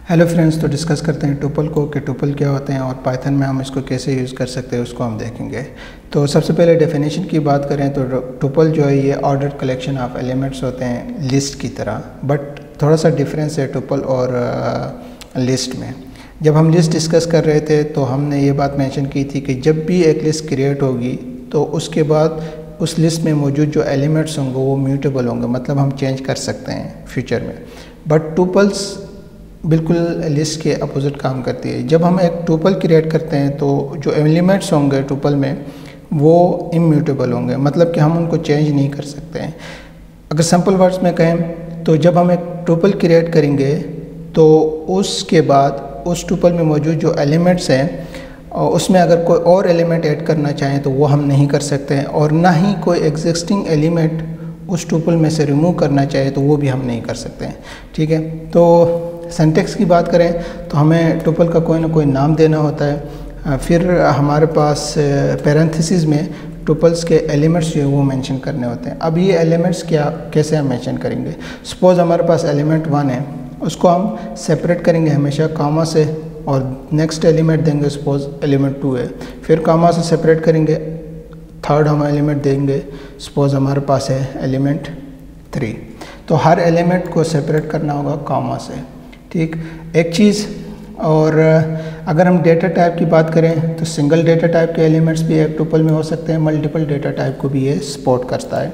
Hello friends, तो discuss करते हैं टुपल को कि टुपल क्या होते हैं और पाइथन में हम इसको कैसे यूज़ कर सकते हैं उसको हम देखेंगे। तो सबसे पहले डेफिनेशन की बात करें तो टुपल जो है ये ऑर्डर्ड कलेक्शन ऑफ एलिमेंट्स होते हैं लिस्ट की तरह, बट थोड़ा सा डिफरेंस है टुपल और लिस्ट में। जब हम लिस्ट डिस्कस कर रहे थे तो हमने ये बात मेंशन की थी कि जब भी एक लिस्ट क्रिएट होगी तो उसके बाद उस लिस्ट में मौजूद जो एलिमेंट्स होंगे वो म्यूटेबल होंगे, मतलब हम चेंज कर सकते हैं फ्यूचर में। बट टुपल्स बिल्कुल लिस्ट के अपोजिट काम करती है। जब हम एक टुपल क्रिएट करते हैं तो जो एलिमेंट्स होंगे टुपल में वो इम्यूटेबल होंगे, मतलब कि हम उनको चेंज नहीं कर सकते हैं। अगर सिंपल वर्ड्स में कहें तो जब हम एक टुपल क्रिएट करेंगे तो उसके बाद उस टुपल में मौजूद जो एलिमेंट्स हैं और उसमें अगर कोई और एलिमेंट ऐड करना चाहें तो वो हम नहीं कर सकते हैं, और ना ही कोई एग्जिस्टिंग एलिमेंट उस टुपल में से रिमूव करना चाहे तो वो भी हम नहीं कर सकते हैं। ठीक है, तो सिंटैक्स की बात करें तो हमें टुपल का कोई ना कोई नाम देना होता है, फिर हमारे पास पैरेंथेसिस में टुपल्स के एलिमेंट्स जो है वो मेंशन करने होते हैं। अब ये एलिमेंट्स कैसे हम मेंशन करेंगे। सपोज़ हमारे पास एलिमेंट 1 है, उसको हम सेपरेट करेंगे हमेशा कामा से, और नेक्स्ट एलिमेंट देंगे सपोज़ एलिमेंट 2 है, फिर कामा से सेपरेट करेंगे, थर्ड हम एलिमेंट देंगे, सपोज़ हमारे पास है एलिमेंट 3। तो हर एलिमेंट को सेपरेट करना होगा कामा से। ठीक, एक चीज़ और अगर हम डेटा टाइप की बात करें तो सिंगल डेटा टाइप के एलिमेंट्स भी एक टुपल में हो सकते हैं, मल्टीपल डेटा टाइप को भी ये सपोर्ट करता है।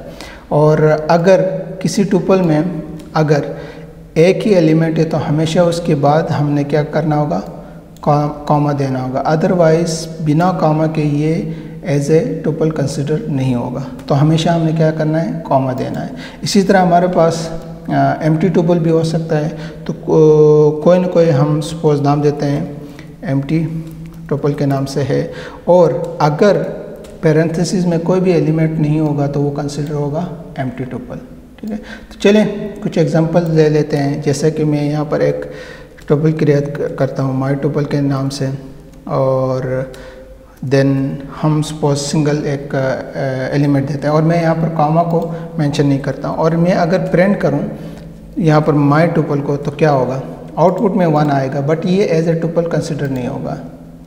और अगर किसी टुपल में अगर एक ही एलिमेंट है तो हमेशा उसके बाद हमने क्या करना होगा, कॉमा देना होगा, अदरवाइज़ बिना कॉमा के ये एज ए टुपल कंसिडर नहीं होगा। तो हमेशा हमने क्या करना है, कॉमा देना है। इसी तरह हमारे पास एम्प्टी टुपल भी हो सकता है, तो कोई ना कोई हम सपोज नाम देते हैं एम्प्टी टुपल के नाम से है, और अगर पैरेंथेसिस में कोई भी एलिमेंट नहीं होगा तो वो कंसिडर होगा एम्प्टी टुपल। ठीक है, तो चलें कुछ एग्जांपल ले लेते हैं। जैसे कि मैं यहाँ पर एक टुपल क्रिएट करता हूँ माई टुपल के नाम से, और देन हम सपोज सिंगल एक एलिमेंट देते हैं और मैं यहाँ पर कॉमा को मेंशन नहीं करता हूँ, और मैं अगर प्रिंट करूँ यहाँ पर माई टुपल को तो क्या होगा, आउटपुट में 1 आएगा, बट ये एज ए टुपल कंसिडर नहीं होगा।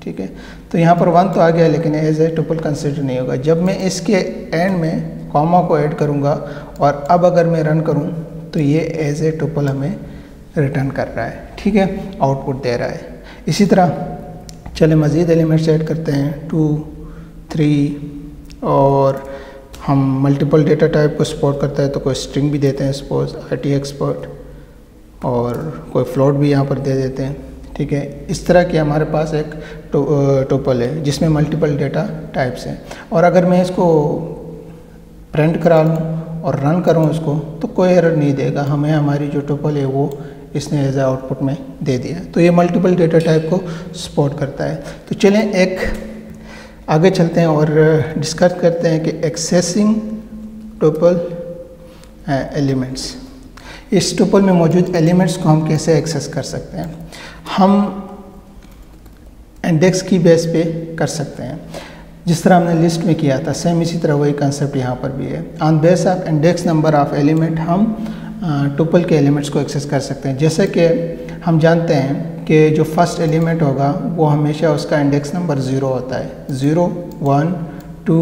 ठीक है, तो यहाँ पर 1 तो आ गया लेकिन एज ए टुपल कंसिडर नहीं होगा। जब मैं इसके एंड में कॉमा को ऐड करूँगा और अब अगर मैं रन करूँ तो ये एज ए टुपल हमें रिटर्न कर रहा है। ठीक है, आउटपुट दे रहा है। इसी तरह चले मज़ीद एलिमेंट्स ऐड करते हैं 2, 3, और हम मल्टीपल डेटा टाइप को सपोर्ट करता है तो कोई स्ट्रिंग भी देते हैं, सपोज RT एक्सपर्ट, और कोई फ्लोट भी यहाँ पर दे देते हैं। ठीक है, इस तरह की हमारे पास एक टुपल है जिसमें मल्टीपल डेटा टाइप्स हैं, और अगर मैं इसको प्रिंट करा लूँ और रन करूँ उसको तो कोई एरर नहीं देगा, हमें हमारी जो टुपल है वो इसने एज आउटपुट में दे दिया। तो ये मल्टीपल डेटा टाइप को सपोर्ट करता है। तो चलें एक आगे चलते हैं और डिस्कस करते हैं कि एक्सेसिंग टुपल एलिमेंट्स। इस टुपल में मौजूद एलिमेंट्स को हम कैसे एक्सेस कर सकते हैं। हम इंडेक्स की बेस पे कर सकते हैं, जिस तरह हमने लिस्ट में किया था, सेम इसी तरह वही कंसेप्ट यहाँ पर भी है। On base of index number of element हम टुपल के एलिमेंट्स को एक्सेस कर सकते हैं। जैसे कि हम जानते हैं कि जो फर्स्ट एलिमेंट होगा वो हमेशा उसका इंडेक्स नंबर 0 होता है, 0, 1, 2,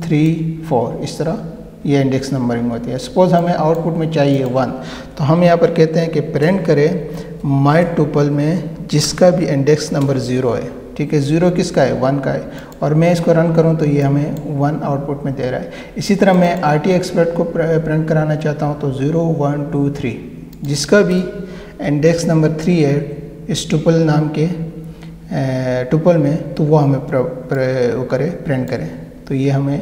3, 4, इस तरह ये इंडेक्स नंबरिंग होती है। सपोज़ हमें आउटपुट में चाहिए 1, तो हम यहाँ पर कहते हैं कि प्रिंट करें माई टुपल में जिसका भी इंडेक्स नंबर 0 है। ठीक है, 0 किसका है, 1 का है, और मैं इसको रन करूं तो ये हमें 1 आउटपुट में दे रहा है। इसी तरह मैं RT एक्सपर्ट को प्रिंट कराना चाहता हूं तो 0, 1, 2, 3 जिसका भी इंडेक्स नंबर 3 है इस टुपल नाम के टुपल में, तो वो हमें प्रिंट करें। तो ये हमें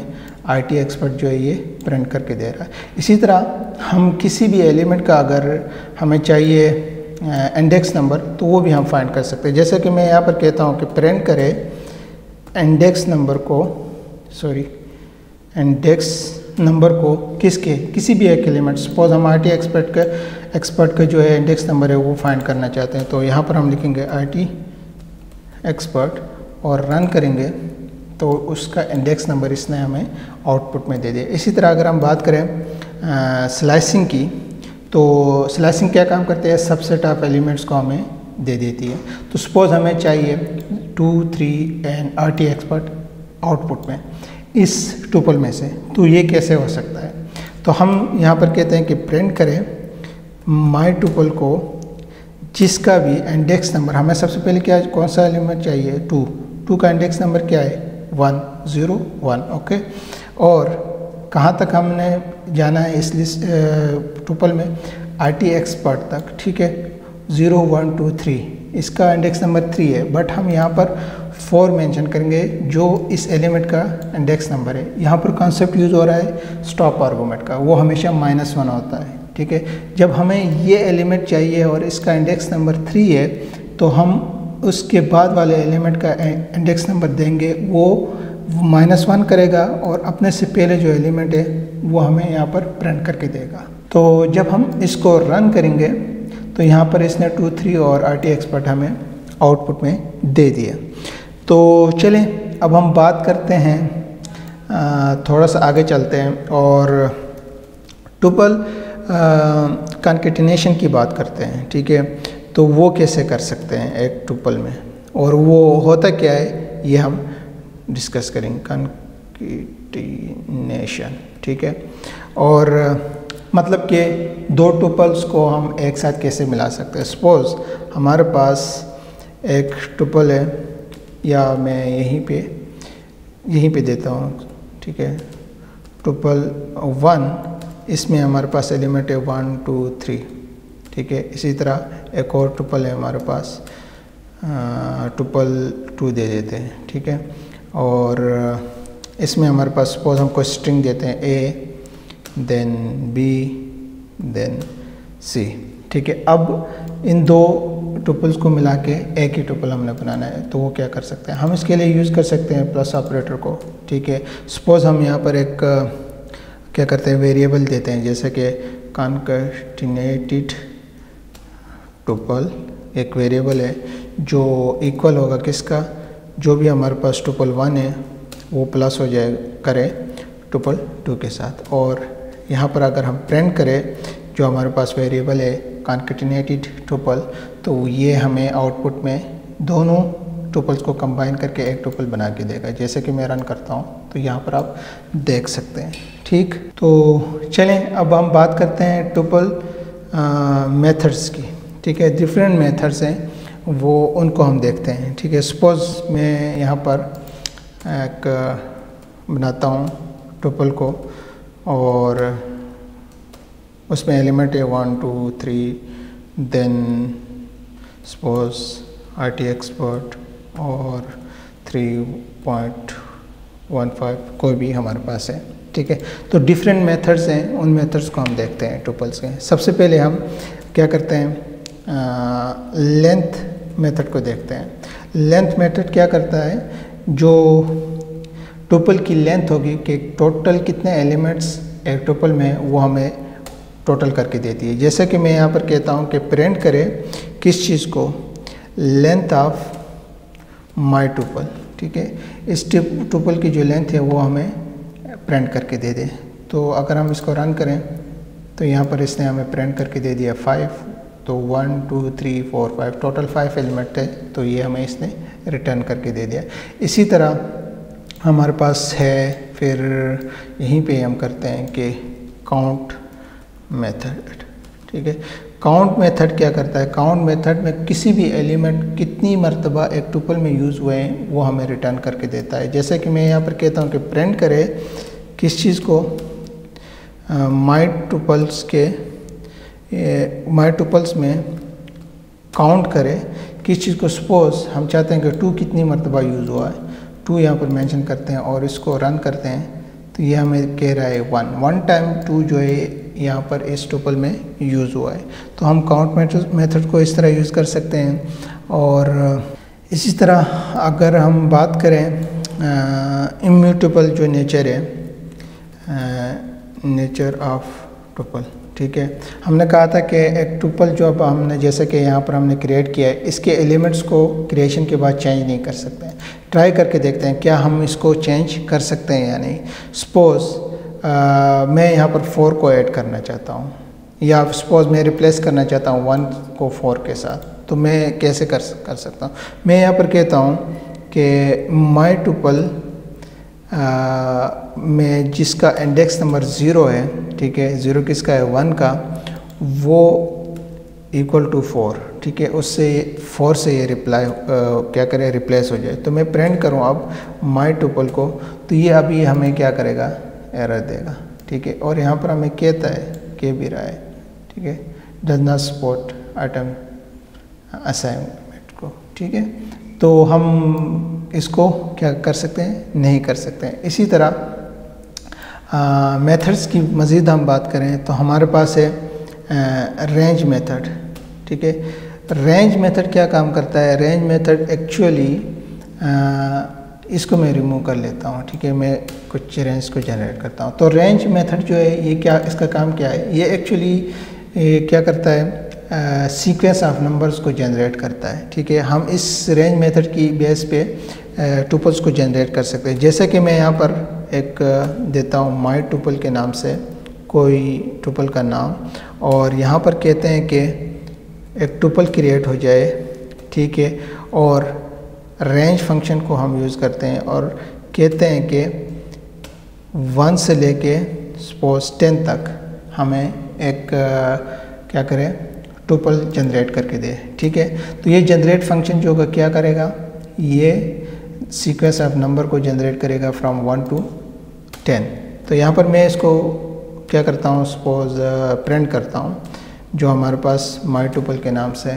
RT एक्सपर्ट जो है ये प्रिंट करके दे रहा है। इसी तरह हम किसी भी एलिमेंट का अगर हमें चाहिए इंडेक्स नंबर तो वो भी हम फाइंड कर सकते हैं। जैसे कि मैं यहाँ पर कहता हूँ कि प्रिंट करें इंडेक्स नंबर को किसके, किसी भी एक एलिमेंट, सपोज हम RT एक्सपर्ट का जो है इंडेक्स नंबर है वो फाइंड करना चाहते हैं, तो यहाँ पर हम लिखेंगे RT एक्सपर्ट और रन करेंगे तो उसका इंडेक्स नंबर इसने हमें आउटपुट में दे दिया। इसी तरह अगर हम बात करें स्लाइसिंग की, तो स्लाइसिंग क्या काम करते हैं, सबसेट ऑफ एलिमेंट्स को हमें दे देती है। तो सपोज़ हमें चाहिए 2, 3 एंड RT एक्सपर्ट आउटपुट में इस टुपल में से, तो ये कैसे हो सकता है? तो हम यहाँ पर कहते हैं कि प्रिंट करें माई टुपल को जिसका भी इंडेक्स नंबर, हमें सबसे पहले क्या कौन सा एलिमेंट चाहिए? 2 का इंडेक्स नंबर क्या है? 1 0 1। ओके, और कहाँ तक हमने जाना है इस लिस्ट टुपल में? RT एक्सपर्ट तक, ठीक है। 0 1 2 3 इसका इंडेक्स नंबर 3 है, बट हम यहाँ पर 4 मेंशन करेंगे जो इस एलिमेंट का इंडेक्स नंबर है। यहाँ पर कॉन्सेप्ट यूज़ हो रहा है स्टॉप आर्गूमेंट का, वो हमेशा -1 होता है, ठीक है। जब हमें ये एलिमेंट चाहिए और इसका इंडेक्स नंबर 3 है, तो हम उसके बाद वाले एलिमेंट का इंडेक्स नंबर देंगे, वो -1 करेगा और अपने से पहले जो एलिमेंट है वो हमें यहाँ पर प्रिंट करके देगा। तो जब हम इसको रन करेंगे तो यहाँ पर इसने 2 3 और RT एक्सपर्ट हमें आउटपुट में दे दिया। तो चलें अब हम बात करते हैं, थोड़ा सा आगे चलते हैं और टुपल कॉन्केटिनेशन की बात करते हैं, ठीक है। तो वो कैसे कर सकते हैं एक टुपल में, और वो होता क्या है ये हम डिस्कस करेंगे। कॉन्केटिनेशन, ठीक है। और मतलब कि 2 टुपल्स को हम एक साथ कैसे मिला सकते हैं। सपोज़ हमारे पास एक टुपल है, या मैं यहीं पे देता हूँ, ठीक है। टुपल 1, इसमें हमारे पास एलिमेंट है 1 2 3, ठीक है। इसी तरह एक और टुपल है हमारे पास, टुपल 2 दे देते हैं, ठीक है। और इसमें हमारे पास सपोज हम कोई स्ट्रिंग देते हैं A, then B, then C, ठीक है। अब इन 2 टुपल्स को मिला के एक ही टुपल हमने बनाना है, तो वो क्या कर सकते हैं? हम इसके लिए यूज़ कर सकते हैं प्लस ऑपरेटर को, ठीक है। सपोज़ हम यहाँ पर एक क्या करते हैं, वेरिएबल देते हैं, जैसे कि कॉन्केटिनेटेड टुपल एक वेरिएबल है जो इक्वल होगा किसका? जो भी हमारे पास टुपल 1 है वो प्लस हो जाए करे टुपल 2 के साथ। और यहाँ पर अगर हम प्रिंट करें जो हमारे पास वेरिएबल है कॉन्केटिनेटेड टुपल, तो ये हमें आउटपुट में दोनों टुपल्स को कंबाइन करके एक टुपल बना के देगा। जैसे कि मैं रन करता हूँ तो यहाँ पर आप देख सकते हैं, ठीक। तो चलें अब हम बात करते हैं टुपल मेथड्स की, ठीक है। डिफरेंट मेथड्स हैं, वो उनको हम देखते हैं, ठीक है। सपोज़ मैं यहाँ पर एक बनाता हूँ टुपल को, और उसमें एलिमेंट है 1 2 3, देन सपोज RT एक्सपर्ट और 3.15 कोई भी हमारे पास है, ठीक है। तो डिफरेंट मेथड्स हैं, उन मेथड्स को हम देखते हैं टुपल्स के। सबसे पहले हम क्या करते हैं, लेंथ मेथड को देखते हैं। लेंथ मेथड क्या करता है, जो टुपल की लेंथ होगी कि टोटल कितने एलिमेंट्स एक टुपल में, वो हमें टोटल करके देती है। जैसे कि मैं यहाँ पर कहता हूँ कि प्रिंट करें किस चीज़ को, लेंथ ऑफ माई टुपल, ठीक है। इस टुपल की जो लेंथ है वो हमें प्रिंट करके दे दे। तो अगर हम इसको रन करें तो यहाँ पर इसने हमें प्रिंट करके दे दिया 5, तो 1 2 3 4 5 टोटल 5 एलिमेंट है, तो ये हमें इसने रिटर्न करके दे दिया। इसी तरह हमारे पास है, फिर यहीं पे हम करते हैं कि काउंट मेथड, ठीक है। काउंट मेथड क्या करता है, काउंट मेथड में किसी भी एलिमेंट कितनी मरतबा एक टुपल में यूज़ हुए हैं वो हमें रिटर्न करके देता है। जैसे कि मैं यहाँ पर कहता हूँ कि प्रिंट करे किस चीज़ को, माई टुपल्स में काउंट करे किस चीज़ को। सपोज़ हम चाहते हैं कि 2 कितनी मरतबा यूज़ हुआ है, 2 यहाँ पर मेंशन करते हैं और इसको रन करते हैं तो ये हमें कह रहा है 1 टाइम 2 जो है यहाँ पर इस टुपल में यूज़ हुआ है। तो हम काउंट मेथड को इस तरह यूज़ कर सकते हैं। और इसी तरह अगर हम बात करें इम्यूटेबल जो नेचर है, नेचर ऑफ टुपल, ठीक है। हमने कहा था कि एक टुपल जो अब हमने, जैसे कि यहाँ पर हमने क्रिएट किया है, इसके एलिमेंट्स को क्रिएशन के बाद चेंज नहीं कर सकते हैं। ट्राई करके देखते हैं क्या हम इसको चेंज कर सकते हैं या नहीं। सपोज़ मैं यहाँ पर 4 को ऐड करना चाहता हूँ, या सपोज़ मैं रिप्लेस करना चाहता हूँ 1 को 4 के साथ, तो मैं कैसे कर सकता हूँ? मैं यहाँ पर कहता हूँ कि माई टुपल में जिसका इंडेक्स नंबर 0 है, ठीक है, 0 किसका है? 1 का, वो इक्वल टू 4, ठीक है, उससे 4 से ये क्या करे, रिप्लेस हो जाए। तो मैं प्रिंट करूँ अब माई टुपल को, तो ये अभी हमें क्या करेगा? एरर देगा, ठीक है। और यहाँ पर हमें कहता है, कह भी रहा है, ठीक है, does not support item assignment को, ठीक है। तो हम इसको क्या कर सकते हैं? नहीं कर सकते हैं। इसी तरह मेथड्स की मज़ीद हम बात करें तो हमारे पास है रेंज मेथड, ठीक है। रेंज मेथड क्या काम करता है? रेंज मेथड एक्चुअली इसको मैं रिमूव कर लेता हूँ, ठीक है, मैं कुछ रेंज को जनरेट करता हूँ। तो रेंज मेथड जो है ये क्या, इसका काम क्या है? ये एक्चुअली क्या करता है? सीक्वेंस ऑफ नंबर्स को जनरेट करता है, ठीक है। हम इस रेंज मेथड की बेस पे टुपल्स को जनरेट कर सकते हैं। जैसे कि मैं यहाँ पर एक देता हूँ माई टुपल के नाम से कोई टुपल का नाम, और यहाँ पर कहते हैं कि एक टुपल क्रिएट हो जाए, ठीक है, और रेंज फंक्शन को हम यूज़ करते हैं और कहते हैं कि 1 से लेके सपोज 10 तक हमें एक क्या करें? टुपल जनरेट करके दे, ठीक है। तो ये जनरेट फंक्शन जो होगा क्या करेगा? ये सीक्वेंस ऑफ नंबर को जनरेट करेगा फ्रॉम 1 to 10। तो यहाँ पर मैं इसको क्या करता हूँ? सपोज प्रिंट करता हूँ जो हमारे पास माई टुपल के नाम से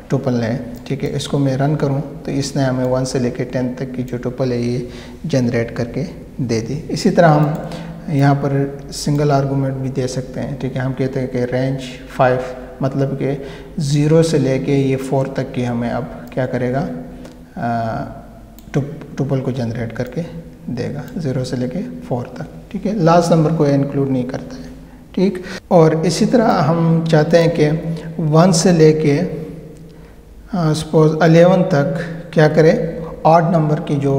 टुपल है, ठीक है। इसको मैं रन करूँ तो इसने हमें 1 से लेकर 10 तक की जो टुपल है ये जनरेट करके दे दी। इसी तरह हम यहाँ पर सिंगल आर्गूमेंट भी दे सकते हैं, ठीक है। हम कहते हैं कि रेंज 5, मतलब कि 0 से लेके ये 4 तक की हमें अब क्या करेगा? टुपल को जनरेट करके देगा 0 से लेके 4 तक, ठीक है। लास्ट नंबर को इंक्लूड नहीं करता है, ठीक। और इसी तरह हम चाहते हैं कि 1 से लेके सपोज 11 तक क्या करें? ऑड नंबर की जो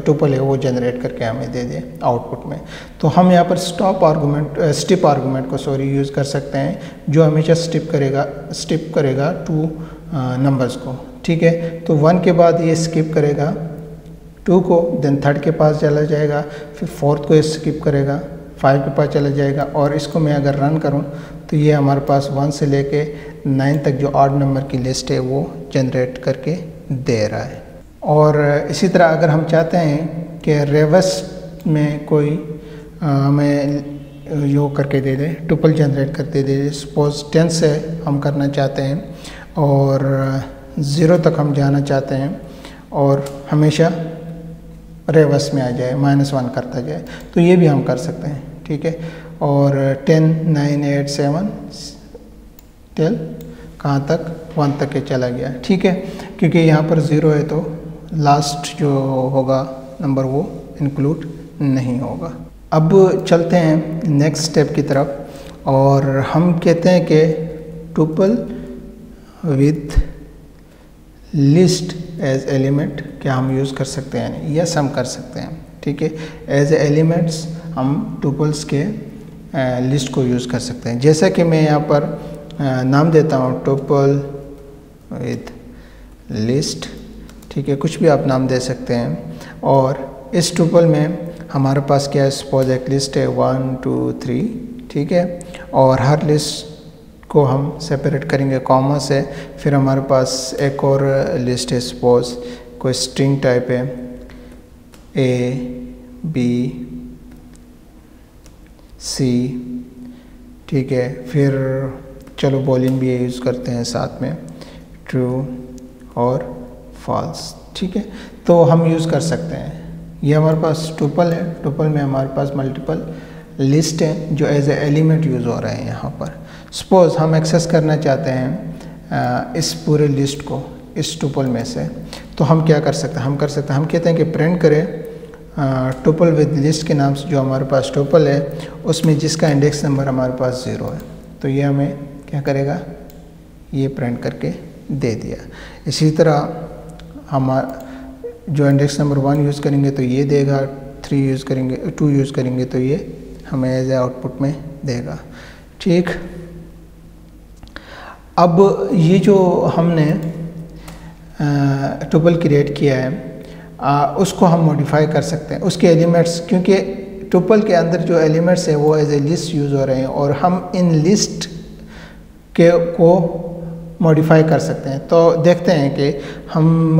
टुपल है वो जनरेट करके हमें दे दे आउटपुट में। तो हम यहाँ पर स्टिप आर्गूमेंट को यूज़ कर सकते हैं, जो हमेशा स्टिप करेगा 2 नंबर्स को, ठीक है। तो 1 के बाद ये स्किप करेगा 2 को, देन 3rd के पास चला जाएगा, फिर 4th को स्किप करेगा, 5 के पास चला जाएगा। और इसको मैं अगर रन करूं तो ये हमारे पास 1 से लेके 9 तक जो ऑड नंबर की लिस्ट है वो जनरेट करके दे रहा है। और इसी तरह अगर हम चाहते हैं कि रिवर्स में कोई हमें यो करके दे दे, टुपल जनरेट करके दे दे, सपोज 10 से हम करना चाहते हैं और 0 तक हम जाना चाहते हैं और हमेशा रिवर्स में आ जाए, -1 करता जाए, तो ये भी हम कर सकते हैं, ठीक है। और 10, 9, 8, 7 टिल कहाँ तक? 1 तक के चला गया, ठीक है। क्योंकि यहाँ पर 0 है तो लास्ट जो होगा नंबर वो इंक्लूड नहीं होगा। अब चलते हैं नेक्स्ट स्टेप की तरफ और हम कहते हैं कि tuple with list as element क्या हम यूज़ कर सकते हैं? यस, हम कर सकते हैं, ठीक है। एज एलिमेंट्स हम टुपल्स के लिस्ट को यूज़ कर सकते हैं। जैसा कि मैं यहाँ पर नाम देता हूँ टुपल विथ लिस्ट, ठीक है, कुछ भी आप नाम दे सकते हैं। और इस टुपल में हमारे पास क्या है? सपोज एक लिस्ट है 1, 2, 3, ठीक है। और हर लिस्ट को हम सेपरेट करेंगे कॉमा से। फिर हमारे पास एक और लिस्ट है, सपोज कोई स्ट्रिंग टाइप है A, B, C, ठीक है। फिर चलो बॉलिंग भी यूज़ करते हैं साथ में, ट्रू और फॉल्स, ठीक है। तो हम यूज़ कर सकते हैं। ये हमारे पास टुपल है, टुपल में हमारे पास मल्टीपल लिस्ट हैं जो एज ए एलिमेंट यूज़ हो रहे हैं यहाँ पर। सपोज़ हम एक्सेस करना चाहते हैं इस पूरे लिस्ट को इस टुपल में से, तो हम क्या कर सकते हैं? हम कहते हैं कि प्रिंट करें टुपल विद लिस्ट के नाम से जो हमारे पास टुपल है उसमें जिसका इंडेक्स नंबर हमारे पास 0 है। तो ये हमें क्या करेगा? ये प्रिंट करके दे दिया। इसी तरह हम जो इंडेक्स नंबर 1 यूज़ करेंगे तो ये देगा, 3 यूज़ करेंगे, 2 यूज़ करेंगे तो ये हमें एज ए आउटपुट में देगा, ठीक। अब ये जो हमने टुपल क्रिएट किया है उसको हम मॉडिफाई कर सकते हैं, उसके एलिमेंट्स, क्योंकि टुपल के अंदर जो एलिमेंट्स है वो एज ए लिस्ट यूज़ हो रहे हैं और हम इन लिस्ट को मॉडिफाई कर सकते हैं। तो देखते हैं कि हम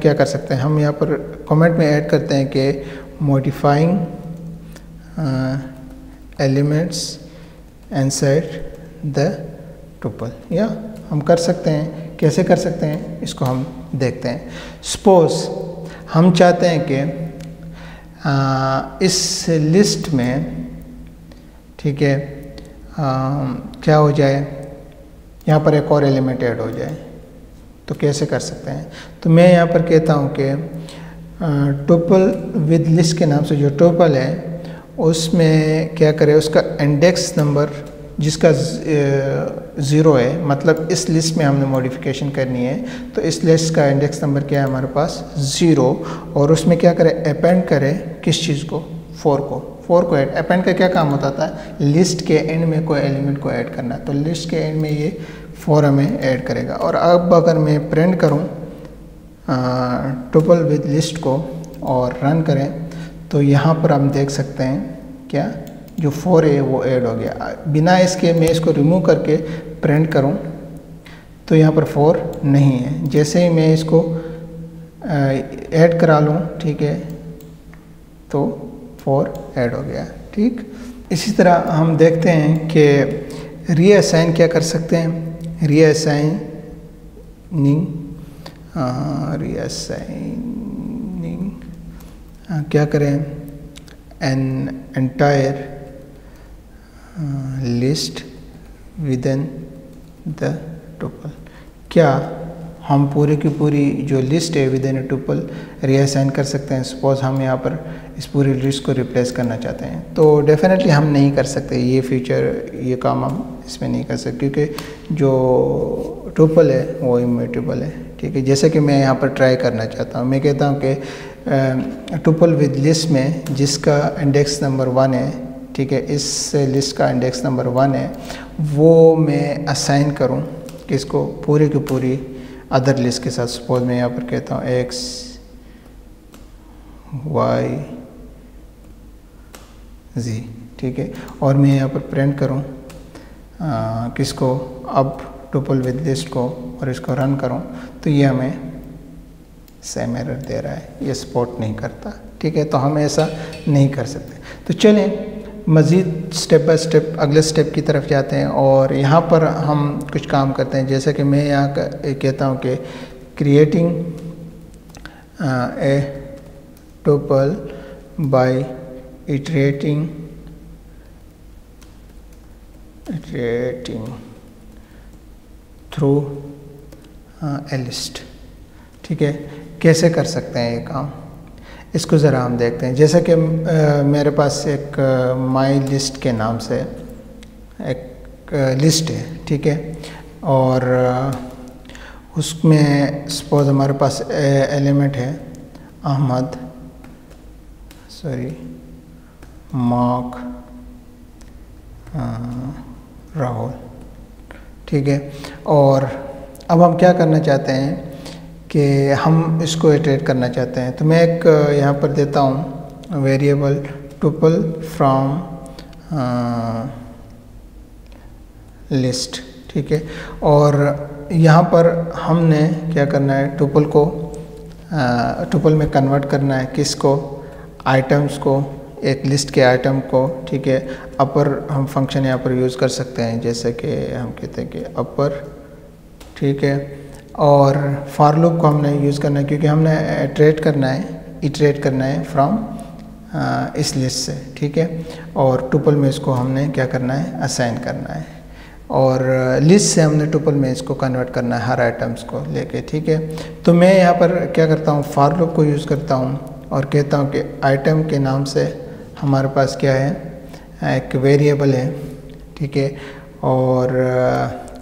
क्या कर सकते हैं। हम यहाँ पर कमेंट में ऐड करते हैं कि modifying elements inside the tuple, या हम कर सकते हैं। कैसे कर सकते हैं इसको हम देखते हैं। सपोज हम चाहते हैं कि इस लिस्ट में, ठीक है, क्या हो जाए, यहाँ पर एक और एलिमेंट ऐड हो जाए। तो कैसे कर सकते हैं? तो मैं यहाँ पर कहता हूँ कि टुपल विद लिस्ट के नाम से जो टुपल है उसमें क्या करें, उसका इंडेक्स नंबर जिसका 0 है, मतलब इस लिस्ट में हमने मॉडिफिकेशन करनी है, तो इस लिस्ट का इंडेक्स नंबर क्या है हमारे पास 0, और उसमें क्या करें, अपेंड करें किस चीज़ को, 4 को ऐड। अपेंड का क्या काम होता था, लिस्ट के एंड में कोई एलिमेंट को ऐड करना, तो लिस्ट के एंड में ये 4 हमें ऐड करेगा। और अब अगर मैं प्रिंट करूँ टुपल विद लिस्ट को और रन करें, तो यहाँ पर हम देख सकते हैं क्या, जो 4 है वो ऐड हो गया। बिना इसके मैं इसको रिमूव करके प्रिंट करूं तो यहाँ पर 4 नहीं है। जैसे ही मैं इसको ऐड करा लूँ, ठीक है, तो 4 ऐड हो गया। ठीक, इसी तरह हम देखते हैं कि रीअसाइन क्या कर सकते हैं। रीअसाइनिंग क्या करें, an entire list within the tuple. क्या हम पूरी की पूरी जो लिस्ट है विदिन अ टुपल रीअसाइन कर सकते हैं? सपोज हम यहाँ पर इस पूरी लिस्ट को रिप्लेस करना चाहते हैं, तो डेफिनेटली हम नहीं कर सकते। ये फीचर, ये काम हम इसमें नहीं कर सकते, क्योंकि जो टुपल है वो इम्यूटेबल है। ठीक है, जैसे कि मैं यहाँ पर ट्राई करना चाहता हूँ। मैं कहता हूँ कि टुपल विद लिस्ट में जिसका इंडेक्स नंबर 1 है, ठीक है, इस लिस्ट का इंडेक्स नंबर 1 है, वो मैं असाइन करूं किसको, पूरी की पूरी अदर लिस्ट के साथ। सपोज मैं यहाँ पर कहता हूँ x y z, ठीक है, और मैं यहाँ पर प्रिंट करूँ किसको, अब टुपल विद लिस्ट को, और इसको रन करूँ, तो ये हमें सेम एरर दे रहा है, ये सपोर्ट नहीं करता। ठीक है, तो हम ऐसा नहीं कर सकते। तो चलें मज़ीद स्टेप बाय स्टेप अगले स्टेप की तरफ जाते हैं, और यहाँ पर हम कुछ काम करते हैं। jैसे कि मैं यहाँ कहता हूँ कि creating a tuple by iterating through a list. ठीक है, कैसे कर सकते हैं ये काम, इसको ज़रा हम देखते हैं। जैसे कि मेरे पास एक माई लिस्ट के नाम से एक लिस्ट है, ठीक है, और उसमें सपोज हमारे पास एलिमेंट है अहमद, मार्क, राहुल। ठीक है, और अब हम क्या करना चाहते हैं कि हम इसको इटरेट करना चाहते हैं। तो मैं एक यहाँ पर देता हूँ वेरिएबल टुपल फ्रॉम लिस्ट। ठीक है, और यहाँ पर हमने क्या करना है, टुपल में कन्वर्ट करना है किसको, आइटम्स को, एक लिस्ट के आइटम को। ठीक है, अपर हम फंक्शन यहाँ पर यूज़ कर सकते हैं, जैसे कि हम कहते हैं कि अपर। ठीक है, और फॉर लूप को हमने यूज़ करना है क्योंकि हमने इटरेट करना है फ्रॉम इस लिस्ट से। ठीक है, और टुपल में इसको हमने क्या करना है, असाइन करना है, और लिस्ट से हमने टुपल में इसको कन्वर्ट करना है हर आइटम्स को लेके। ठीक है, तो मैं यहाँ पर क्या करता हूँ, फॉर लूप को यूज़ करता हूँ और कहता हूँ कि आइटम के नाम से हमारे पास क्या है, एक वेरिएबल है। ठीक है, और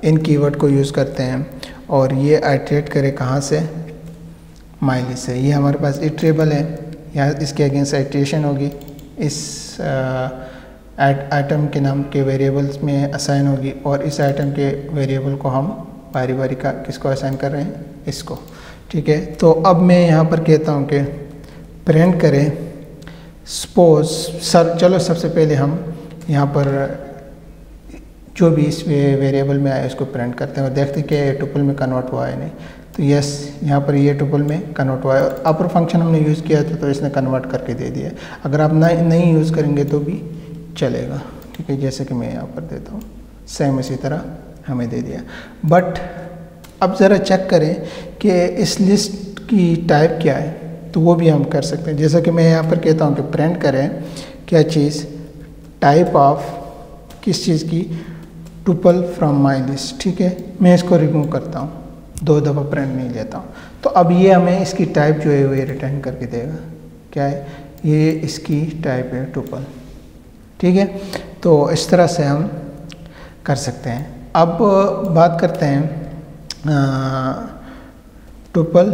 इन कीवर्ड को यूज़ करते हैं, और ये आइटरेट करे कहाँ से, माई लिस्ट से। ये हमारे पास इटरेबल है, यहाँ इसके अगेंस्ट आइट्रेशन होगी, इस आइटम के नाम के वेरिएबल्स में असाइन होगी, और इस आइटम के वेरिएबल को हम बारी बारी का किसको असाइन कर रहे हैं, इसको। ठीक है, तो अब मैं यहाँ पर कहता हूँ कि प्रिंट करें सपोज सर। चलो सबसे पहले हम यहाँ पर जो भी इस वेरिएबल में आया उसको प्रिंट करते हैं और देखते हैं कि टुपल में कन्वर्ट हुआ है नहीं। तो यस, यहाँ पर ये टुपल में कन्वर्ट हुआ है और अपर फंक्शन हमने यूज़ किया था तो इसने कन्वर्ट करके दे दिया। अगर आप नहीं यूज़ करेंगे तो भी चलेगा। ठीक है, जैसे कि मैं यहाँ पर देता हूँ, सेम इसी तरह हमें दे दिया। बट अब ज़रा चेक करें कि इस लिस्ट की टाइप क्या है, तो वो भी हम कर सकते हैं। जैसा कि मैं यहाँ पर कहता हूँ कि प्रिंट करें क्या चीज़, टाइप ऑफ किस चीज़ की, टुपल फ्रॉम माई लिस्ट। ठीक है, मैं इसको रिमूव करता हूँ, 2 दफ़ा प्रिंट नहीं लेता हूँ। तो अब ये हमें इसकी टाइप जो है वो ये रिटर्न करके देगा। क्या है ये, इसकी टाइप है टुपल। ठीक है, तो इस तरह से हम कर सकते हैं। अब बात करते हैं टुपल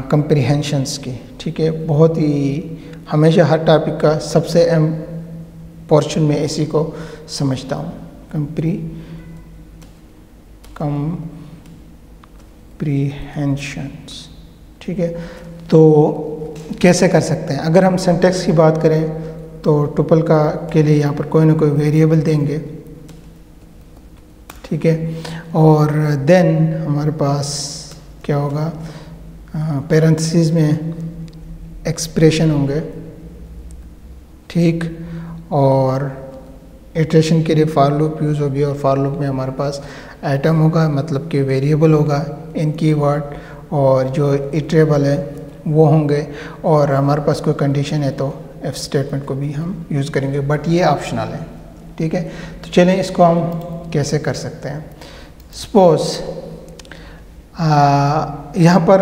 कंप्रीहेंशंस की। ठीक है, बहुत ही हमेशा हर टॉपिक का सबसे अहम पोर्शन में इसी को समझता हूँ, कंप्रीहेंशंस। ठीक है, तो कैसे कर सकते हैं। अगर हम सिंटैक्स की बात करें तो टुपल के लिए यहाँ पर कोई ना कोई वेरिएबल देंगे। ठीक है, और देन हमारे पास क्या होगा, पैरेंथेसिस में एक्सप्रेशन होंगे। ठीक, और इटरेशन के लिए फॉर लूप यूज़ होगी और फॉर लूप में हमारे पास आइटम होगा, मतलब कि वेरिएबल होगा इन कीवर्ड, और जो इटरेबल है वो होंगे, और हमारे पास कोई कंडीशन है तो इफ स्टेटमेंट को भी हम यूज़ करेंगे, बट ये ऑप्शनल है। ठीक है, तो चलें इसको हम कैसे कर सकते हैं। सपोज यहाँ पर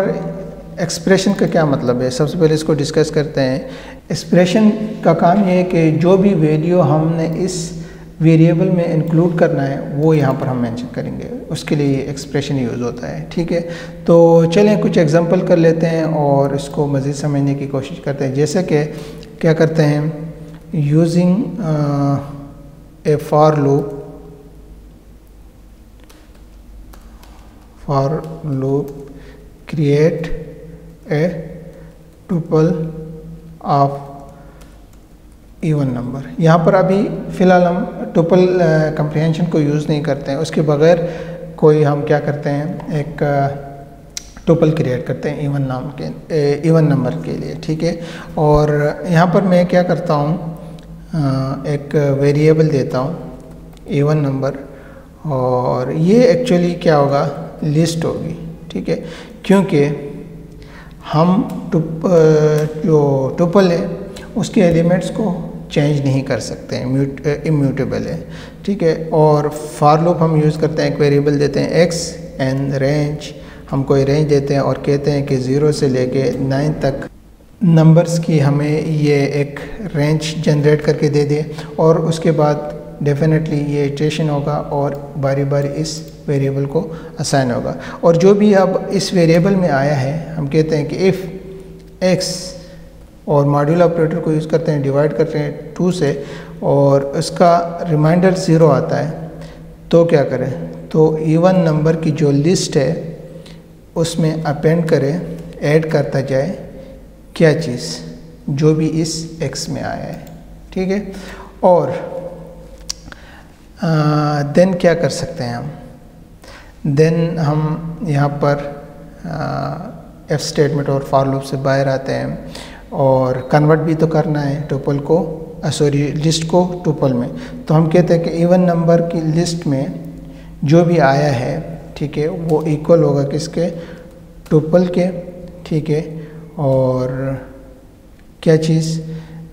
एक्सप्रेशन का क्या मतलब है, सबसे पहले इसको डिस्कस करते हैं। एक्सप्रेशन का काम ये है कि जो भी वैल्यू हमने इस वेरिएबल में इंक्लूड करना है वो यहाँ पर हम मेंशन करेंगे, उसके लिए एक्सप्रेशन यूज़ होता है। ठीक है, तो चलें कुछ एग्जांपल कर लेते हैं और इसको मज़ीद समझने की कोशिश करते हैं। जैसे कि क्या करते हैं, using A for loop create a tuple of even number. यहाँ पर अभी फ़िलहाल हम टुपल कंप्रीहेंशन को यूज़ नहीं करते हैं, उसके बगैर कोई हम क्या करते हैं, एक टुपल क्रिएट करते हैं इवन नंबर के लिए। ठीक है, और यहाँ पर मैं क्या करता हूँ, एक वेरिएबल देता हूँ इवन नंबर, और ये एक्चुअली क्या होगा, लिस्ट होगी। ठीक है, क्योंकि हम जो टुपल है उसके एलिमेंट्स को चेंज नहीं कर सकते हैं, इम्यूटेबल है। ठीक है, और फॉर लूप हम यूज़ करते हैं, एक वेरिएबल देते हैं x एंड रेंज, हम कोई रेंज देते हैं और कहते हैं कि 0 से लेके 9 तक नंबर्स की हमें ये एक रेंज जनरेट करके दे दे, और उसके बाद डेफिनेटली ये इटरेशन होगा और बारी बारी इस वेरिएबल को असाइन होगा। और जो भी अब इस वेरिएबल में आया है, हम कहते हैं कि इफ़ x, और मॉड्यूल ऑपरेटर को यूज़ करते हैं, डिवाइड करते हैं 2 से, और उसका रिमाइंडर 0 आता है, तो क्या करें, तो इवन नंबर की जो लिस्ट है उसमें अपेंड करें, ऐड करता जाए क्या चीज़, जो भी इस x में आया है। ठीक है, और देन क्या कर सकते हैं हम, देन हम यहाँ पर एफ स्टेटमेंट और फॉर लूप से बाहर आते हैं, और कन्वर्ट भी तो करना है टुपल को, लिस्ट को टुपल में। तो हम कहते हैं कि इवन नंबर की लिस्ट में जो भी आया है, ठीक है, वो इक्वल होगा किसके, टुपल के। ठीक है, और क्या चीज़,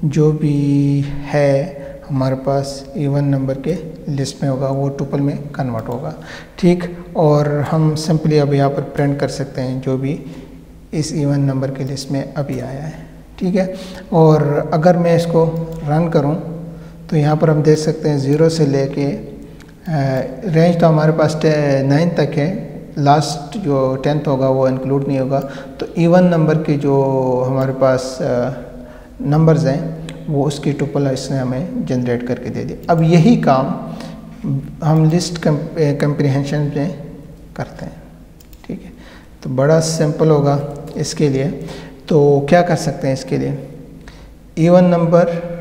जो भी है हमारे पास इवन नंबर के लिस्ट में होगा वो टुपल में कन्वर्ट होगा। ठीक, और हम सिंपली अब यहाँ पर प्रिंट कर सकते हैं जो भी इस इवन नंबर के लिस्ट में अभी आया है। ठीक है, और अगर मैं इसको रन करूं तो यहाँ पर हम देख सकते हैं 0 से लेके रेंज तो हमारे पास 9 तक है, लास्ट जो 10th होगा वो इंक्लूड नहीं होगा। तो इवन नंबर के जो हमारे पास नंबर्स हैं वो उसकी टुपल इसने हमें जनरेट करके दे दी। अब यही काम हम लिस्ट कंप्रीहेंशन में करते हैं। ठीक है, तो बड़ा सिंपल होगा इसके लिए। तो क्या कर सकते हैं इसके लिए, इवन नंबर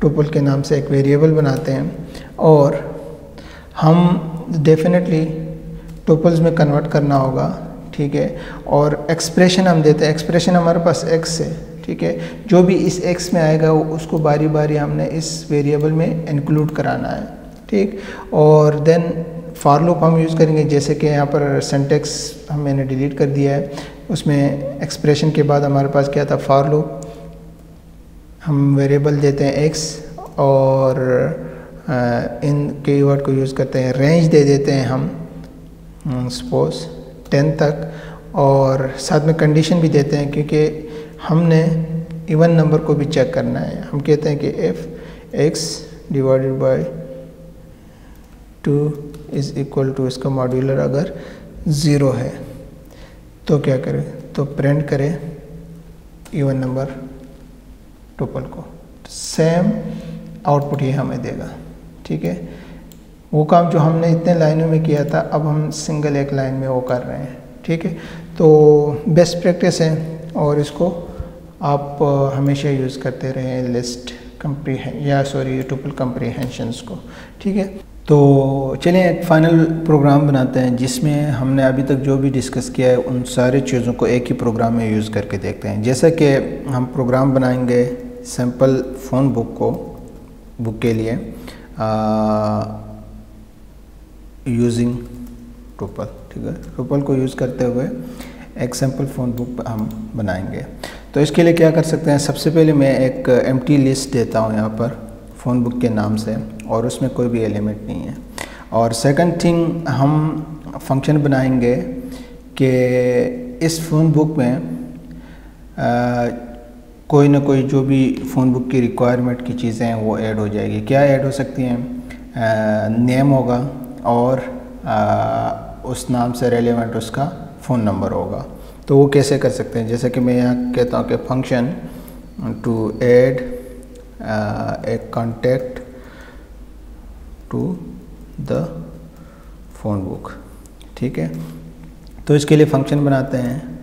टुपल के नाम से एक वेरिएबल बनाते हैं और हम डेफिनेटली टुपल्स में कन्वर्ट करना होगा। ठीक है, और एक्सप्रेशन हम देते हैं, एक्सप्रेशन हमारे पास x है। ठीक है, जो भी इस x में आएगा वो उसको बारी बारी हमने इस वेरिएबल में इंक्लूड कराना है। ठीक, और देन फॉर लूप हम यूज़ करेंगे, जैसे कि यहाँ पर सिंटैक्स मैंने डिलीट कर दिया है, उसमें एक्सप्रेशन के बाद हमारे पास क्या था, फॉर लूप। हम वेरिएबल देते हैं x और इन कीवर्ड को यूज़ करते हैं, रेंज दे देते हैं हम सपोज 10 तक, और साथ में कंडीशन भी देते हैं क्योंकि हमने इवन नंबर को भी चेक करना है। हम कहते हैं कि if x divided by 2 is equal to, इसका मॉड्यूलर अगर 0 है तो क्या करें, तो प्रिंट करें इवन नंबर टुपल को, सेम आउटपुट ये हमें देगा। ठीक है, वो काम जो हमने इतने लाइनों में किया था अब हम सिंगल एक लाइन में वो कर रहे हैं। ठीक है, तो बेस्ट प्रैक्टिस है और इसको आप हमेशा यूज़ करते रहें लिस्ट टुपल कंप्रीहेंशंस को। ठीक है, तो चलिए एक फाइनल प्रोग्राम बनाते हैं जिसमें हमने अभी तक जो भी डिस्कस किया है उन सारी चीज़ों को एक ही प्रोग्राम में यूज़ करके देखते हैं। जैसा कि हम प्रोग्राम बनाएंगे सैम्पल फ़ोन बुक के लिए यूजिंग टुपल। ठीक है, टुपल को यूज़ करते हुए एक सैम्पल फ़ोन बुक हम बनाएंगे। तो इसके लिए क्या कर सकते हैं, सबसे पहले मैं एक एम्प्टी लिस्ट देता हूँ यहाँ पर फ़ोन बुक के नाम से और उसमें कोई भी एलिमेंट नहीं है। और सेकंड थिंग, हम फंक्शन बनाएंगे कि इस फ़ोन बुक में कोई ना कोई जो भी फ़ोन बुक की रिक्वायरमेंट की चीज़ें हैं वो ऐड हो जाएगी। क्या ऐड हो सकती हैं, नेम होगा और उस नाम से रेलेवेंट उसका फ़ोन नंबर होगा। तो वो कैसे कर सकते हैं, जैसे कि मैं यहाँ कहता हूँ कि function to add a contact to the phone book. ठीक है, तो इसके लिए फ़ंक्शन बनाते हैं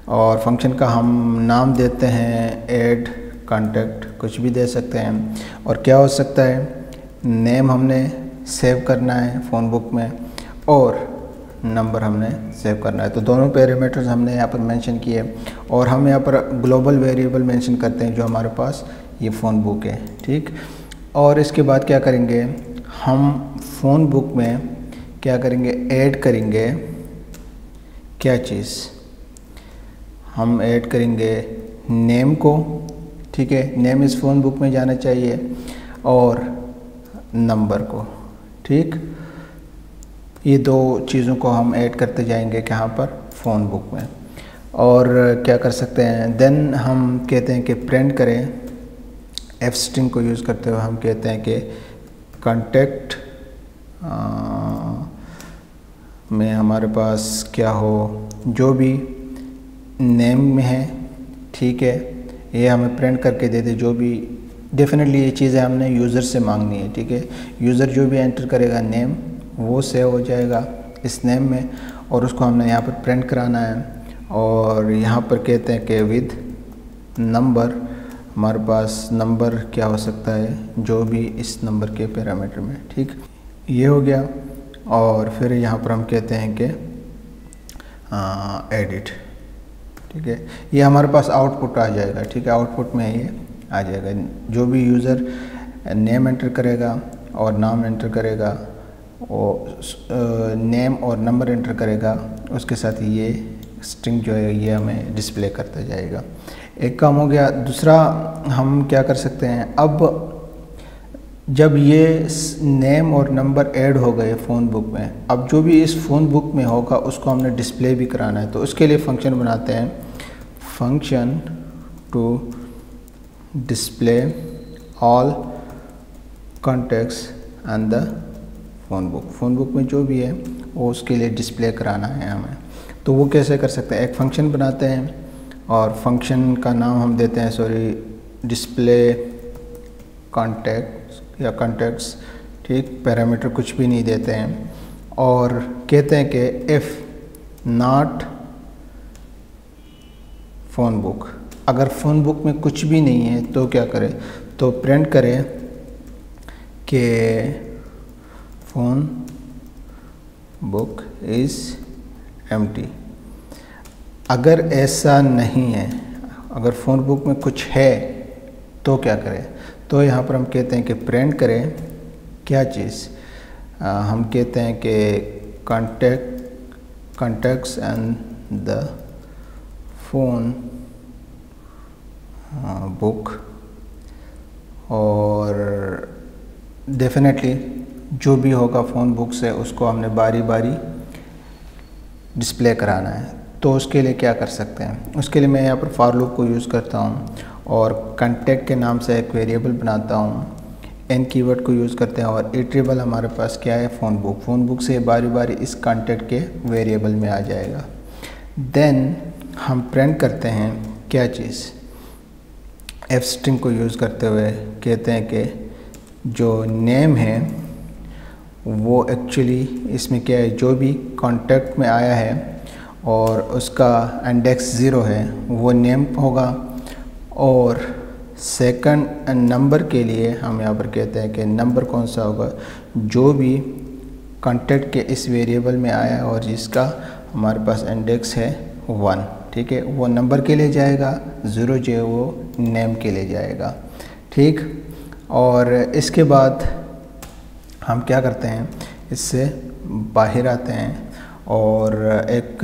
और फंक्शन का हम नाम देते हैं ऐड कॉन्टैक्ट, कुछ भी दे सकते हैं। और क्या हो सकता है, नेम हमने सेव करना है फ़ोन बुक में और नंबर हमने सेव करना है। तो दोनों पैरामीटर्स हमने यहाँ पर मेंशन किए और हम यहाँ पर ग्लोबल वेरिएबल मेंशन करते हैं जो हमारे पास ये फ़ोन बुक है। ठीक, और इसके बाद क्या करेंगे, हम फ़ोन बुक में क्या करेंगे, ऐड करेंगे क्या चीज़, हम ऐड करेंगे नेम को। ठीक है, नेम इस फ़ोन बुक में जाना चाहिए और नंबर को। ठीक, ये दो चीज़ों को हम ऐड करते जाएंगे कहाँ पर, फ़ोन बुक में। और क्या कर सकते हैं, देन हम कहते हैं कि प्रिंट करें, एफ स्ट्रिंग को यूज़ करते हुए हम कहते हैं कि कॉन्टैक्ट में हमारे पास क्या हो, जो भी नेम में है। ठीक है, ये हमें प्रिंट करके दे दे, जो भी डेफिनेटली ये चीज़ें हमने यूज़र से मांगनी है। ठीक है, यूज़र जो भी एंटर करेगा नेम वो सेव हो जाएगा इस नेम में और उसको हमने यहाँ पर प्रिंट कराना है। और यहाँ पर कहते हैं कि विद नंबर, हमारे पास नंबर क्या हो सकता है, जो भी इस नंबर के पैरामीटर में। ठीक, ये हो गया। और फिर यहाँ पर हम कहते हैं कि एडिट। ठीक है, ये हमारे पास आउटपुट आ जाएगा। ठीक है, आउटपुट में ये आ जाएगा, जो भी यूज़र नेम एंटर करेगा और नाम एंटर करेगा और नेम और नंबर एंटर करेगा, उसके साथ ये स्ट्रिंग जो है ये हमें डिस्प्ले करता जाएगा। एक काम हो गया। दूसरा हम क्या कर सकते हैं, अब जब ये नेम और नंबर ऐड हो गए फ़ोन बुक में, अब जो भी इस फ़ोन बुक में होगा उसको हमने डिस्प्ले भी कराना है। तो उसके लिए फ़ंक्शन बनाते हैं, function to display all contacts and the phone book में जो भी है वो उसके लिए डिस्प्ले कराना है हमें। तो वो कैसे कर सकते हैं, एक फ़ंक्शन बनाते हैं और फंक्शन का नाम हम देते हैं डिस्प्ले कॉन्टैक्ट्स या कॉन्टैक्ट्स। ठीक, पैरामीटर कुछ भी नहीं देते हैं और कहते हैं कि इफ़ नॉट फ़ोन बुक, अगर फ़ोन बुक में कुछ भी नहीं है तो क्या करें, तो प्रिंट करें कि फ़ोन बुक इज़ एम्प्टी। अगर ऐसा नहीं है, अगर फ़ोन बुक में कुछ है तो क्या करें, तो यहाँ पर हम कहते हैं कि प्रिंट करें क्या चीज़, हम कहते हैं कि contacts and the phone book, और डेफिनेटली जो भी होगा फ़ोन बुक से उसको हमने बारी बारी डिस्प्ले कराना है। तो उसके लिए क्या कर सकते हैं, उसके लिए मैं यहाँ पर फॉर लूप को यूज़ करता हूँ और कॉन्टैक्ट के नाम से एक वेरिएबल बनाता हूँ, एन कीवर्ड को यूज़ करते हैं और इटरेबल हमारे पास क्या है, फ़ोन बुक। फ़ोन बुक से बारी बारी इस कॉन्टैक्ट के वेरिएबल में आ जाएगा। देन हम प्रिंट करते हैं क्या चीज़, एफ स्ट्रिंग को यूज़ करते हुए कहते हैं कि जो नेम है वो एक्चुअली इसमें क्या है, जो भी कॉन्टैक्ट में आया है और उसका इंडेक्स 0 है वो नेम होगा, और सेकंड नंबर के लिए हम यहाँ पर कहते हैं कि नंबर कौन सा होगा, जो भी कॉन्टैक्ट के इस वेरिएबल में आया है और जिसका हमारे पास इंडेक्स है 1, ठीक है, वो नंबर के लिए जाएगा, 0 जो है वो नेम के लिए जाएगा, ठीक। और इसके बाद हम क्या करते हैं, इससे बाहर आते हैं और एक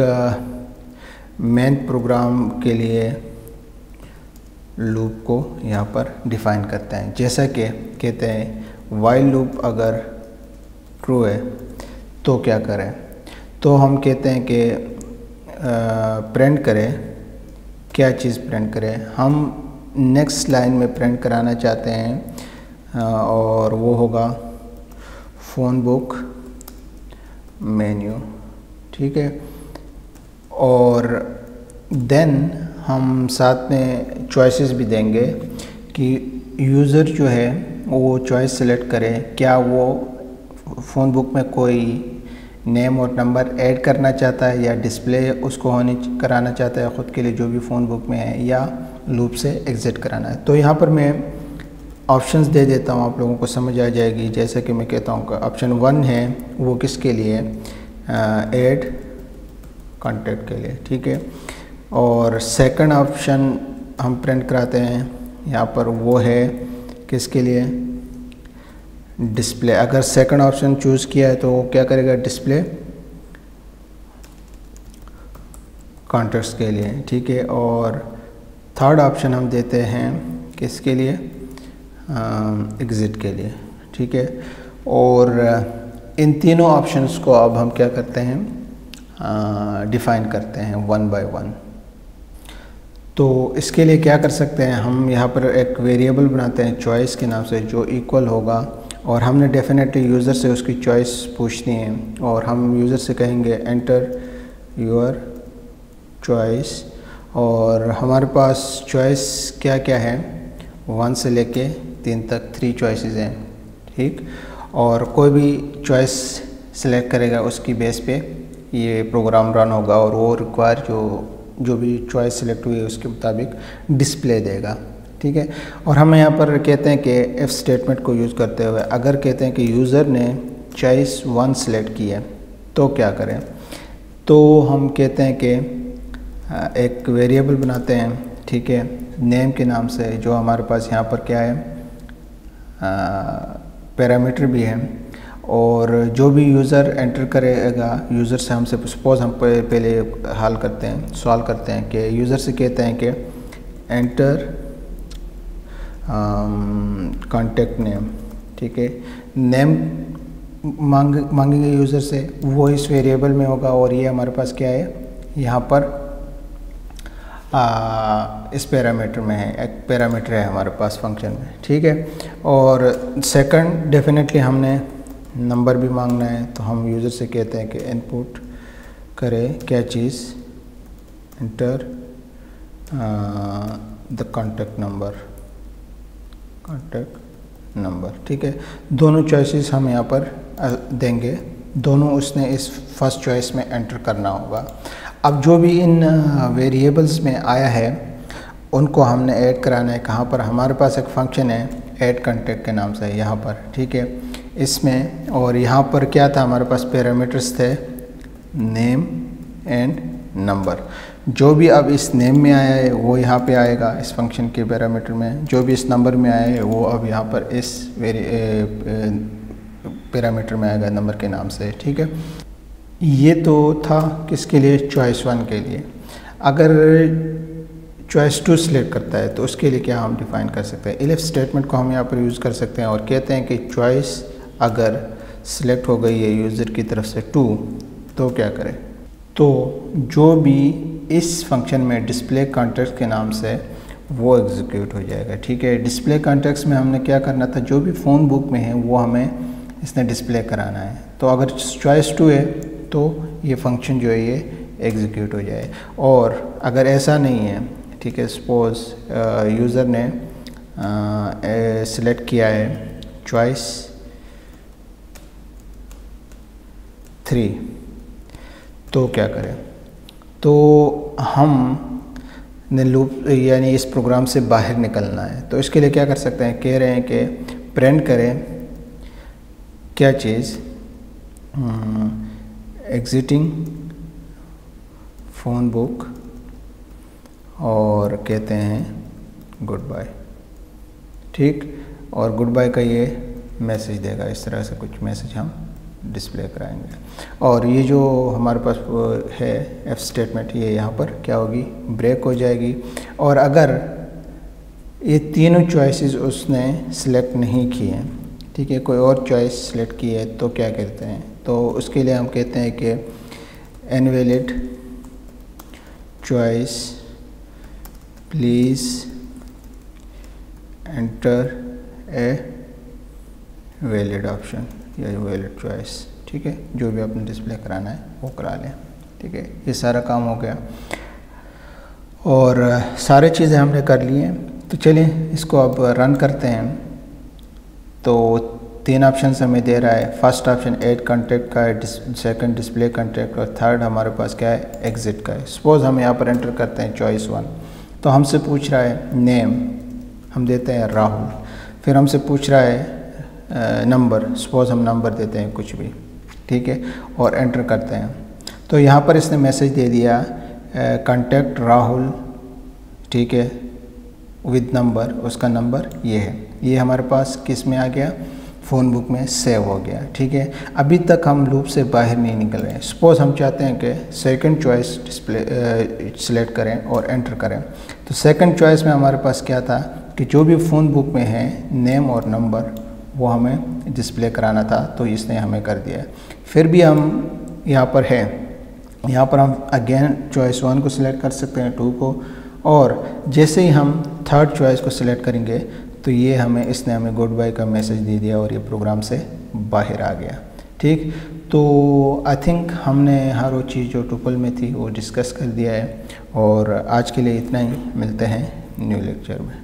मेन प्रोग्राम के लिए लूप को यहाँ पर डिफ़ाइन करते हैं। जैसा कि कहते हैं वाइल लूप अगर ट्रू है तो क्या करें, तो हम कहते हैं कि प्रिंट करें क्या चीज़, प्रिंट करें हम नेक्स्ट लाइन में प्रिंट कराना चाहते हैं और वो होगा फ़ोन बुक मेन्यू, ठीक है। और देन हम साथ में चॉइसेस भी देंगे कि यूज़र जो है वो चॉइस सेलेक्ट करे, क्या वो फ़ोन बुक में कोई नेम और नंबर ऐड करना चाहता है या डिस्प्ले उसको होने कराना चाहता है ख़ुद के लिए जो भी फ़ोन बुक में है, या लूप से एग्ज़िट कराना है। तो यहाँ पर मैं ऑप्शंस दे देता हूँ, आप लोगों को समझ आ जाएगी। जैसे कि मैं कहता हूँ कि ऑप्शन 1 है वो किसके लिए, ऐड कॉन्टैक्ट के लिए, ठीक है। और सेकंड ऑप्शन हम प्रिंट कराते हैं यहाँ पर, वो है किसके लिए, डिस्प्ले। अगर सेकंड ऑप्शन चूज़ किया है तो वो क्या करेगा, डिस्प्ले कॉन्टैक्ट्स के लिए, ठीक है। और थर्ड ऑप्शन हम देते हैं किसके लिए, एग्ज़िट के लिए, ठीक है। और इन तीनों ऑप्शंस को अब हम क्या करते हैं, डिफ़ाइन करते हैं 1 बाय 1। तो इसके लिए क्या कर सकते हैं, हम यहाँ पर एक वेरिएबल बनाते हैं चॉइस के नाम से जो इक्वल होगा, और हमने डेफिनेटली यूज़र से उसकी चॉइस पूछनी है और हम यूज़र से कहेंगे एंटर योर चॉइस, और हमारे पास चॉइस क्या क्या है, 1 से लेके 3 तक 3 चॉइसेस हैं, ठीक। और कोई भी चॉइस सेलेक्ट करेगा उसकी बेस पे ये प्रोग्राम रन होगा और वो रिक्वायर जो भी चॉइस सेलेक्ट हुई है उसके मुताबिक डिस्प्ले देगा, ठीक है। और हम यहाँ पर कहते हैं कि इफ़ स्टेटमेंट को यूज़ करते हुए अगर कहते हैं कि यूज़र ने चॉइस 1 सेलेक्ट की है तो क्या करें, तो हम कहते हैं कि एक वेरिएबल बनाते हैं, ठीक है, नेम के नाम से, जो हमारे पास यहाँ पर क्या है, पैरामीटर भी है, और जो भी यूज़र एंटर करेगा यूज़र से हमसे सपोज़ हम पहले हल करते हैं, सॉल्व करते हैं कि यूज़र से कहते हैं कि एंटर कॉन्टैक्ट नेम, ठीक है। नेम मांगेंगे यूज़र से, वो इस वेरिएबल में होगा, और ये हमारे पास क्या है यहाँ पर इस पैरामीटर में है, एक पैरामीटर है हमारे पास फंक्शन में, ठीक है। और सेकंड डेफिनेटली हमने नंबर भी मांगना है, तो हम यूज़र से कहते हैं कि इनपुट करें क्या चीज़, एंटर द कॉन्टैक्ट नंबर, ठीक है। दोनों चॉइसेस हम यहाँ पर देंगे, दोनों उसने इस फर्स्ट चॉइस में एंटर करना होगा। अब जो भी इन वेरिएबल्स में आया है उनको हमने ऐड कराना है। कहाँ पर? हमारे पास एक फंक्शन है ऐड कॉन्टैक्ट के नाम से यहाँ पर, ठीक है, इसमें। और यहाँ पर क्या था, हमारे पास पैरामीटर्स थे नेम एंड नंबर। जो भी अब इस नेम में आया है वो यहाँ पे आएगा इस फंक्शन के पैरामीटर में, जो भी इस नंबर में आया है वो अब यहाँ पर इस पैरामीटर में आएगा नंबर के नाम से, ठीक है। ये तो था किसके लिए? चॉइस 1 के लिए। अगर चॉइस 2 सिलेक्ट करता है तो उसके लिए क्या हम डिफ़ाइन कर सकते हैं? इफ स्टेटमेंट को हम यहाँ पर यूज़ कर सकते हैं और कहते हैं कि चॉइस अगर सिलेक्ट हो गई है यूज़र की तरफ से 2 तो क्या करें? तो जो भी इस फंक्शन में डिस्प्ले कॉन्टेक्स्ट के नाम से वो एग्जीक्यूट हो जाएगा, ठीक है। डिस्प्ले कॉन्टेक्स्ट में हमने क्या करना था, जो भी फ़ोन बुक में है वो हमें इसने डिस्प्ले कराना है। तो अगर चॉइस 2 है तो ये फंक्शन जो है ये एग्जीक्यूट हो जाए। और अगर ऐसा नहीं है, ठीक है, सपोज़ यूज़र ने सिलेक्ट किया है चॉइस 3 तो क्या करें? तो हम ने लूप यानी इस प्रोग्राम से बाहर निकलना है। तो इसके लिए क्या कर सकते हैं? कह रहे हैं कि प्रिंट करें क्या चीज़, एग्जिटिंग फ़ोन बुक और कहते हैं गुड बाय, ठीक। और गुड बाय का ये मैसेज देगा, इस तरह से कुछ मैसेज हम डिस्प्ले कराएंगे। और ये जो हमारे पास है एफ स्टेटमेंट, ये यहाँ पर क्या होगी? ब्रेक हो जाएगी। और अगर ये तीनों चॉइसेस उसने सिलेक्ट नहीं किए हैं, ठीक है, कोई और चॉइस सिलेक्ट की है तो क्या कहते हैं? तो उसके लिए हम कहते हैं कि invalid choice please enter a valid option या वैलिड चॉइस, ठीक है। जो भी आपने डिस्प्ले कराना है वो करा लें, ठीक है। ये सारा काम हो गया और सारी चीज़ें हमने कर ली हैं। तो चलिए इसको अब रन करते हैं। तो 3 ऑप्शन हमें दे रहा है। फर्स्ट ऑप्शन ऐड कॉन्टैक्ट का है, सेकंड डिस्प्ले कॉन्टैक्ट और थर्ड हमारे पास क्या है? एग्जिट का है। सपोज़ हम यहाँ पर एंटर करते हैं चॉइस 1, तो हमसे पूछ रहा है नेम, हम देते हैं राहुल। फिर हमसे पूछ रहा है नंबर, सपोज़ हम नंबर देते हैं कुछ भी, ठीक है, और एंटर करते हैं। तो यहाँ पर इसने मैसेज दे दिया कॉन्टैक्ट राहुल, ठीक है, विद नंबर, उसका नंबर ये है। ये हमारे पास किस में आ गया? फ़ोन बुक में सेव हो गया, ठीक है। अभी तक हम लूप से बाहर नहीं निकल रहे हैं। सपोज़ हम चाहते हैं कि सेकंड चॉइस डिस्प्ले सिलेक्ट करें और एंटर करें। तो सेकंड चॉइस में हमारे पास क्या था कि जो भी फ़ोन बुक में है नेम और नंबर वो हमें डिस्प्ले कराना था, तो इसने हमें कर दिया। फिर भी हम यहाँ पर है, यहाँ पर हम अगेन चॉइस 1 को सिलेक्ट कर सकते हैं, 2 को, और जैसे ही हम थर्ड चॉइस को सिलेक्ट करेंगे तो ये इसने हमें गुड बाय का मैसेज दे दिया और ये प्रोग्राम से बाहर आ गया, ठीक। तो आई थिंक हमने हर वो चीज़ जो टुपल में थी वो डिस्कस कर दिया है। और आज के लिए इतना ही, मिलते हैं न्यू लेक्चर में।